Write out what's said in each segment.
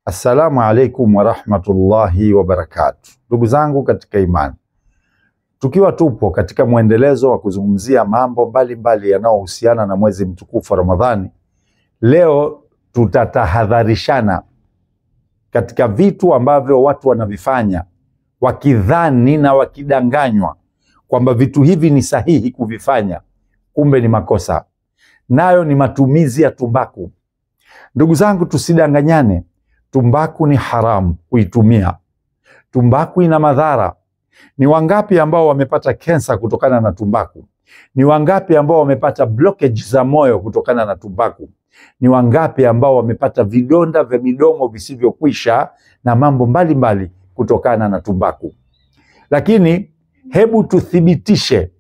Assalamu alaikum wa rahmatullahi wa barakatuh. Ndugu zangu katika imani, tukiwa tupo katika mwendelezo wa kuzungumzia mambo mbalimbali yanayohusiana na mwezi mtukufu wa Ramadhani, leo tutatahadharishana katika vitu ambavyo watu wanavifanya wakidhani na wakidanganywa kwamba vitu hivi ni sahihi kuvifanya, kumbe ni makosa. Nayo ni matumizi ya tumbaku. Ndugu zangu, tusidanganyane. Tumbaku ni haramu kuitumia. Tumbaku ina madhara. Ni wangapi ambao wamepata kensa kutokana na tumbaku? Ni wangapi ambao wamepata blockage za moyo kutokana na tumbaku? Ni wangapi ambao wamepata vidonda vya midomo visivyokwisha na mambo mbalimbali kutokana na tumbaku? Lakini hebu tuthibitishe,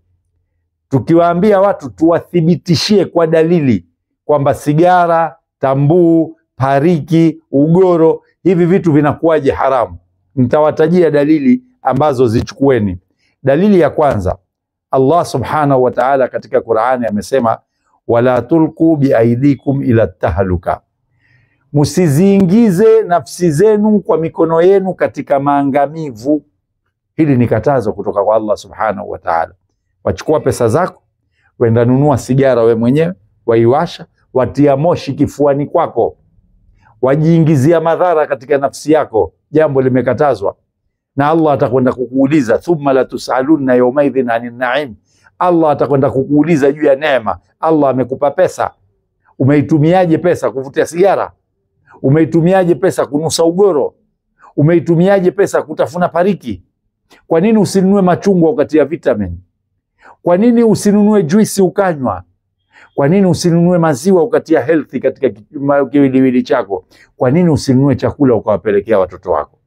tukiwaambia watu tuwathibitishie kwa dalili kwamba sigara, tambuu, pariki, ugoro, hivi vitu vinakuwaje haramu. Nitawatajia dalili ambazo zichukueni. Dalili ya kwanza, Allah subhanahu wa ta'ala katika Qur'ani amesema, wala tulqu biaidikum ila tahluka, musiziingize nafsi zenu kwa mikono yenu katika maangamivu. Hili ni katazo kutoka kwa Allah subhanahu wa ta'ala. Wachukua pesa zako, wenda nunua sigara we mwenyewe, waiwasha, watia moshi kifuani kwako, wajiingizia madhara katika nafsi yako. Jambo limekatazwa na Allah atakwenda kukuuliza, thumma la tusaluna yawmaidhin anin na'im. Allah atakwenda kukuuliza juu ya neema. Allah amekupa pesa, umeitumiaje pesa kuvutia sigara? Umeitumiaje pesa kunusa ugoro? Umeitumiaje pesa kutafuna pariki? Kwa nini usinunue machungwa ukatia vitamin? Kwa nini usinunue juisi ukanywa? Kwa nini usinunue maziwa ukatia healthy katika kiwiliwili chako? Kwa nini usinunue chakula ukawapelekea watoto wako?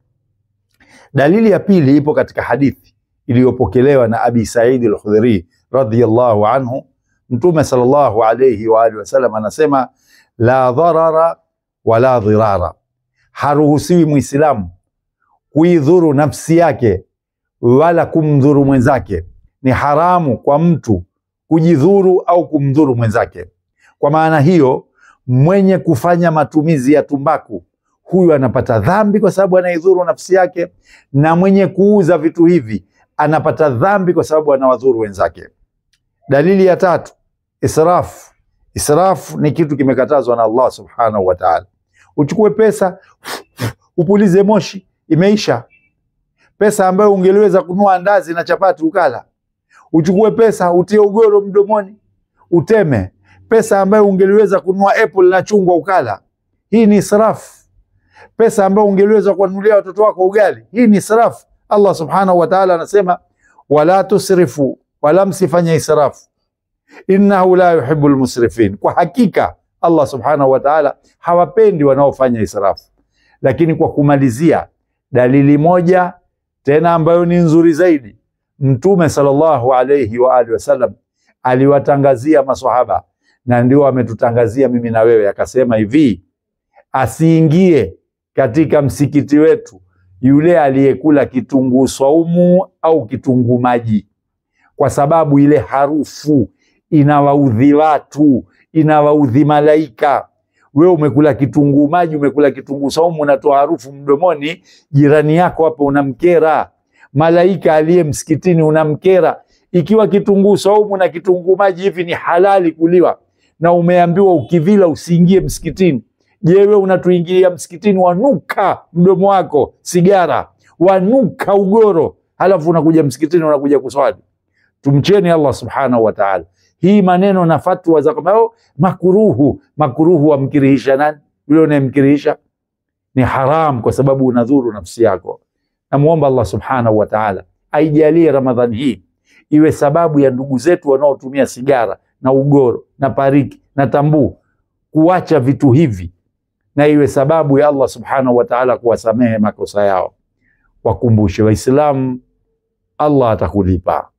Dalili ya pili ipo katika hadithi iliyopokelewa na Abi Said al-Khudri radhiyallahu anhu. Mtume sallallahu alayhi wa alihi wasallam anasema, la dharara wala dhirara, haruhusiwi Muislamu kuidhuru nafsi yake wala kumdhuru mwenzake. Ni haramu kwa mtu kujidhuru au kumdhuru mwenzake. Kwa maana hiyo, mwenye kufanya matumizi ya tumbaku, huyu anapata dhambi kwa sababu anaidhuru nafsi yake, na mwenye kuuza vitu hivi anapata dhambi kwa sababu anawadhuru wenzake. Dalili ya tatu, israf. Israf ni kitu kimekatazwa na Allah subhanahu wa ta'ala. Uchukue pesa upulize moshi, imeisha. Pesa ambayo ungeliweza kununua andazi na chapati ukala. Uchukue pesa utie ugoro mdomoni uteme. Pesa ambayo ungeliweza kununua apple na chungwa ukala. Hii ni israf. Pesa ambayo ungeliweza kuwanunulia watoto wako ugali, hii ni israf. Allah subhanahu wa ta'ala anasema, wala tusrifu, wala msifanye israf, innahu la yuhibbul musrifin. Kwa hakika Allah subhanahu wa ta'ala hawapendi wanaofanya israf. Lakini kwa kumalizia, dalili moja tena ambayo ni nzuri zaidi, Mtume sallallahu alayhi wa alihi wasallam aliwatangazia maswahaba, na ndio ametutangazia mimi na wewe, akasema hivi, asiingie katika msikiti wetu yule aliyekula kitunguu saumu au kitunguu maji, kwa sababu ile harufu inawaudhi watu, inawaudhi malaika. Wewe umekula kitunguu maji, umekula kitunguu saumu, unatoa harufu mdomoni, jirani yako hapo unamkera, malaika aliye msikitini unamkera. Ikiwa kitunguu saumu na kitunguu maji hivi ni halali kuliwa, na umeambiwa ukivila usiingie msikitini, je, wewe unatuingilia msikitini, wanuka mdomo wako sigara, wanuka ugoro, halafu unakuja msikitini unakuja kuswali? Tumcheni Allah subhanahu wa ta'ala. Hii maneno na fatwa za kama makuruhu wamkirihisha nani? Yule unayemkirihisha ni haram, kwa sababu unadhuru nafsi yako. Namuomba Allah subhanahu wa ta'ala aijalie Ramadhani hii iwe sababu ya ndugu zetu wanaotumia sigara na ugoro na pariki na tambuu kuacha vitu hivi, na iwe sababu ya Allah subhanahu wa ta'ala kuwasamehe makosa yao. Wakumbushe Waislamu, Allah atakulipa.